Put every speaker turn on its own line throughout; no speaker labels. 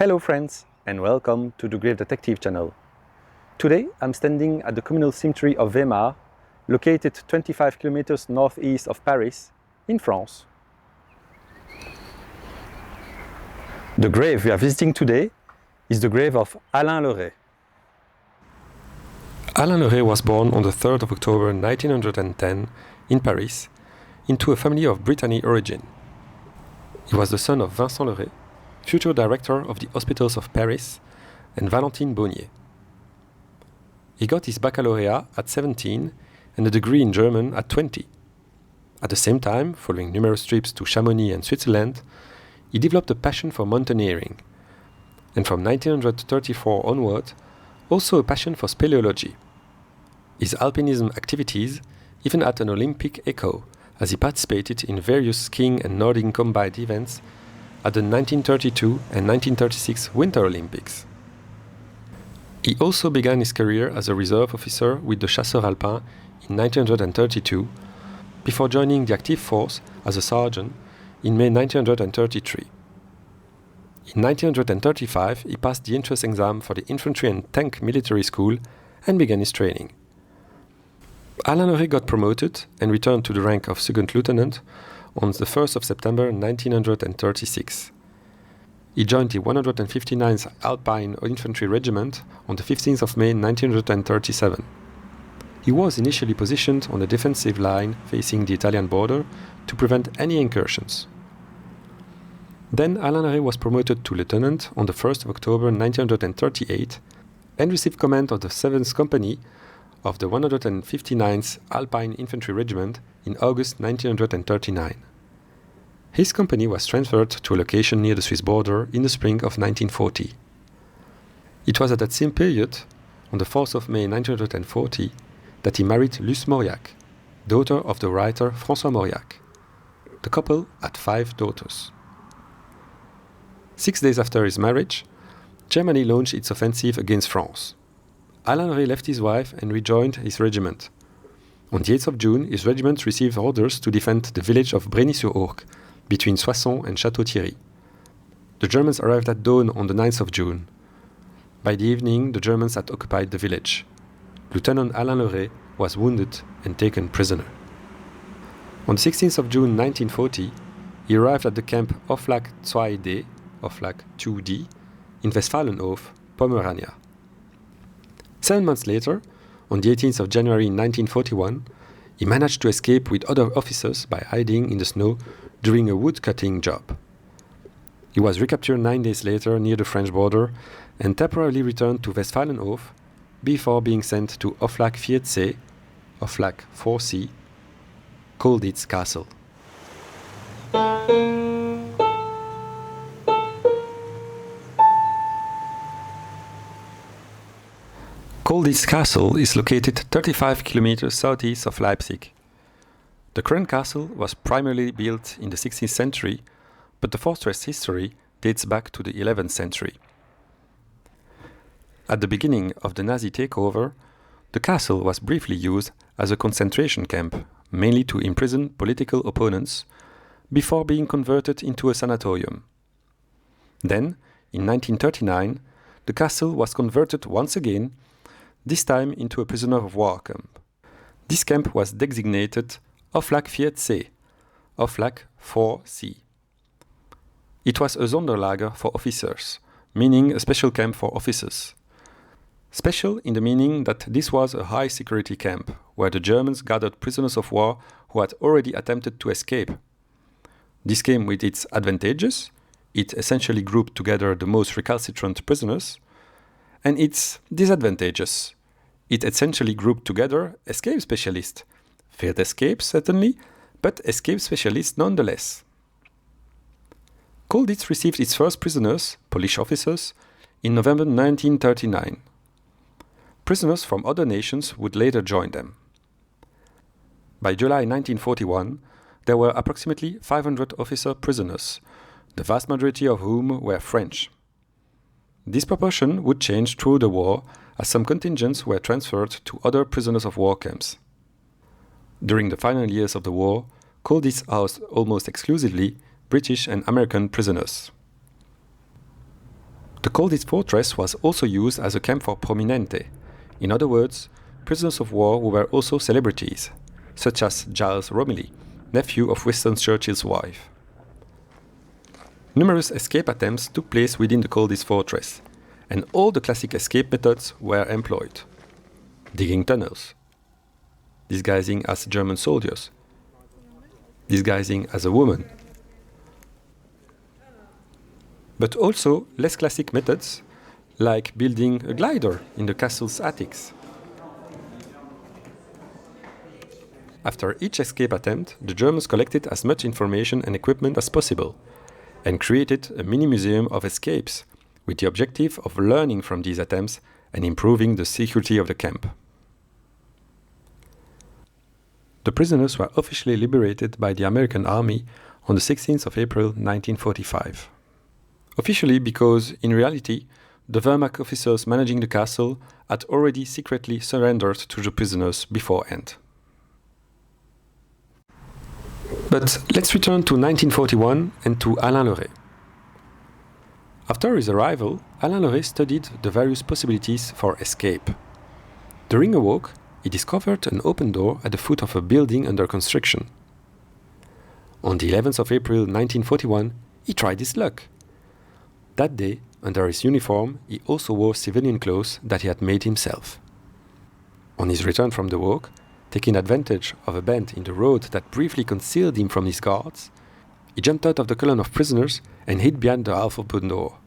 Hello friends, and welcome to the Grave Detective channel. Today I'm standing at the communal cemetery of Weimar, located 25 kilometers northeast of Paris, in France. The grave we are visiting today is the grave of Alain Le Ray.
Alain Le Ray was born on the 3rd of October 1910 in Paris, into a family of Brittany origin. He was the son of Vincent Le Ray, future director of the hospitals of Paris, and Valentine Bonnier. He got his baccalaureate at 17 and a degree in German at 20. At the same time, following numerous trips to Chamonix and Switzerland, he developed a passion for mountaineering, and from 1934 onward, also a passion for speleology. His alpinism activities even had an Olympic echo, as he participated in various skiing and Nordic combined events at the 1932 and 1936 Winter Olympics. He also began his career as a reserve officer with the Chasseurs Alpins in 1932, before joining the active force as a sergeant in May 1933. In 1935, he passed the entrance exam for the Infantry and Tank Military School and began his training. Alain Le Ray got promoted and returned to the rank of second lieutenant on the 1st of September 1936. He joined the 159th Alpine Infantry Regiment on the 15th of May 1937. He was initially positioned on the defensive line facing the Italian border to prevent any incursions. Then Alain Le Ray was promoted to lieutenant on the 1st of October 1938 and received command of the 7th Company of the 159th Alpine Infantry Regiment in August 1939. His company was transferred to a location near the Swiss border in the spring of 1940. It was at that same period, on the 4th of May 1940, that he married Luce Mauriac, daughter of the writer François Mauriac. The couple had 5 daughters. 6 days after his marriage, Germany launched its offensive against France. Alain Le Ray left his wife and rejoined his regiment. On the 8th of June, his regiment received orders to defend the village of Brény-sur-Ourcq, between Soissons and Château-Thierry. The Germans arrived at dawn on the 9th of June. By the evening, the Germans had occupied the village. Lieutenant Alain Le Ray was wounded and taken prisoner. On the 16th of June 1940, he arrived at the camp Hoflag 2D, Hoflag 2D, in Westfalenhof, Pomerania. 7 months later, on the 18th of January 1941, he managed to escape with other officers by hiding in the snow during a wood-cutting job. He was recaptured 9 days later near the French border and temporarily returned to Westfalenhof before being sent to Hoflag 4C, Hoflag 4C, Colditz Castle. Colditz Castle is located 35 kilometers southeast of Leipzig. The current castle was primarily built in the 16th century, but the fortress history dates back to the 11th century. At the beginning of the Nazi takeover, the castle was briefly used as a concentration camp, mainly to imprison political opponents, before being converted into a sanatorium. Then, in 1939, the castle was converted once again, this time into a prisoner of war camp. This camp was designated Hoflag 4C, Hoflag 4C. It was a Sonderlager for officers, meaning a special camp for officers. Special in the meaning that this was a high security camp, where the Germans gathered prisoners of war who had already attempted to escape. This came with its advantages. It essentially grouped together the most recalcitrant prisoners, and its disadvantages. It essentially grouped together escape specialists, Failed escape, certainly, but escape specialist nonetheless. Colditz received its first prisoners, Polish officers, in November 1939. Prisoners from other nations would later join them. By July 1941, there were approximately 500 officer prisoners, the vast majority of whom were French. This proportion would change through the war as some contingents were transferred to other prisoners of war camps. During the final years of the war, Colditz housed almost exclusively British and American prisoners. The Colditz fortress was also used as a camp for prominente, in other words, prisoners of war who were also celebrities, such as Giles Romilly, nephew of Winston Churchill's wife. Numerous escape attempts took place within the Colditz fortress, and all the classic escape methods were employed. Digging tunnels, disguising as German soldiers, disguising as a woman, but also less classic methods like building a glider in the castle's attics. After each escape attempt, the Germans collected as much information and equipment as possible and created a mini-museum of escapes with the objective of learning from these attempts and improving the security of the camp. The prisoners were officially liberated by the American Army on the 16th of April 1945. Officially because, in reality, the Wehrmacht officers managing the castle had already secretly surrendered to the prisoners beforehand. But let's return to 1941 and to Alain Le Ray. After his arrival, Alain Le Ray studied the various possibilities for escape. During a walk, he discovered an open door at the foot of a building under construction. On the 11th of April 1941, he tried his luck. That day, under his uniform, he also wore civilian clothes that he had made himself. On his return from the walk, taking advantage of a bend in the road that briefly concealed him from his guards, he jumped out of the column of prisoners and hid behind the half-open door.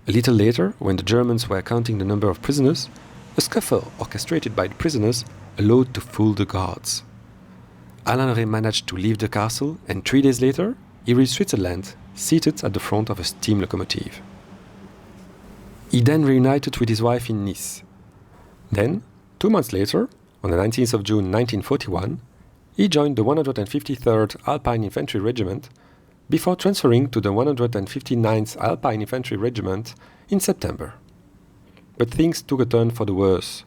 A little later, when the Germans were counting the number of prisoners, a scuffle orchestrated by the prisoners allowed to fool the guards. Alain Le Ray managed to leave the castle, and 3 days later, he reached Switzerland, seated at the front of a steam locomotive. He then reunited with his wife in Nice. Then, 2 months later, on the 19th of June 1941, he joined the 153rd Alpine Infantry Regiment before transferring to the 159th Alpine Infantry Regiment in September. But things took a turn for the worse.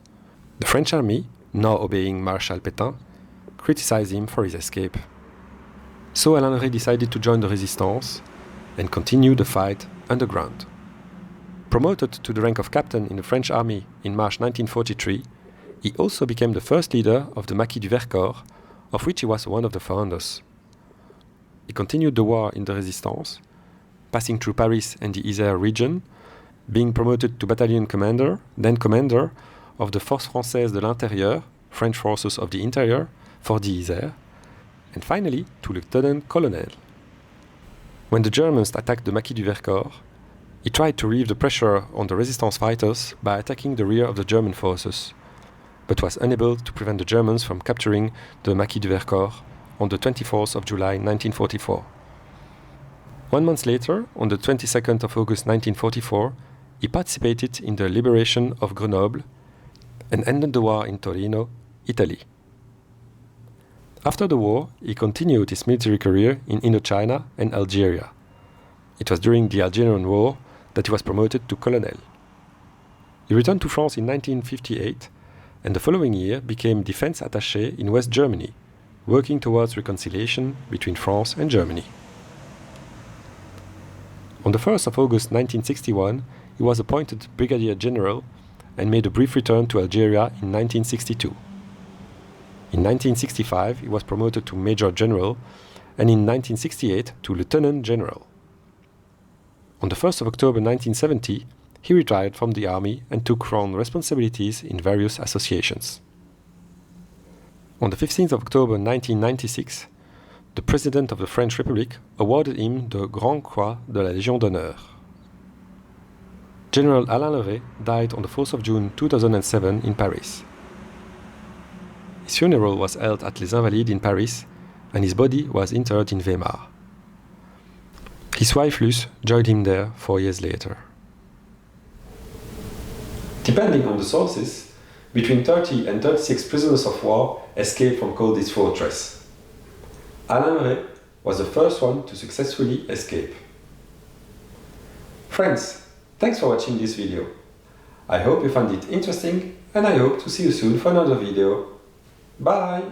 The French army, now obeying Marshal Pétain, criticized him for his escape. So Alain Le Ray decided to join the Resistance and continue the fight underground. Promoted to the rank of captain in the French army in March 1943, he also became the first leader of the Maquis du Vercors, of which he was one of the founders. He continued the war in the Resistance, passing through Paris and the Isère region, being promoted to battalion commander, then commander of the Forces Françaises de l'Intérieur, French forces of the interior, for the Isère, and finally to lieutenant colonel. When the Germans attacked the Maquis du Vercors, he tried to relieve the pressure on the resistance fighters by attacking the rear of the German forces, but was unable to prevent the Germans from capturing the Maquis du Vercors on the 24th of July 1944. 1 month later, on the 22nd of August 1944, he participated in the liberation of Grenoble and ended the war in Torino, Italy. After the war, he continued his military career in Indochina and Algeria. It was during the Algerian War that he was promoted to colonel. He returned to France in 1958 and the following year became defense attaché in West Germany, working towards reconciliation between France and Germany. On the 1st of August 1961, he was appointed Brigadier General and made a brief return to Algeria in 1962. In 1965, he was promoted to Major General and in 1968 to Lieutenant General. On the 1st of October 1970, he retired from the army and took on responsibilities in various associations. On the 15th of October 1996, the President of the French Republic awarded him the Grande Croix de la Légion d'honneur. General Alain Le Ray died on the 4th of June 2007 in Paris. His His funeral was held at Les Invalides in Paris, and his body was interred in Weimar. His wife Luce joined him there 4 years later. Depending on the sources, between 30 and 36 prisoners of war escaped from Colditz fortress. Alain Le Ray was the first one to successfully escape. Friends, thanks for watching this video. I hope you found it interesting and I hope to see you soon for another video. Bye!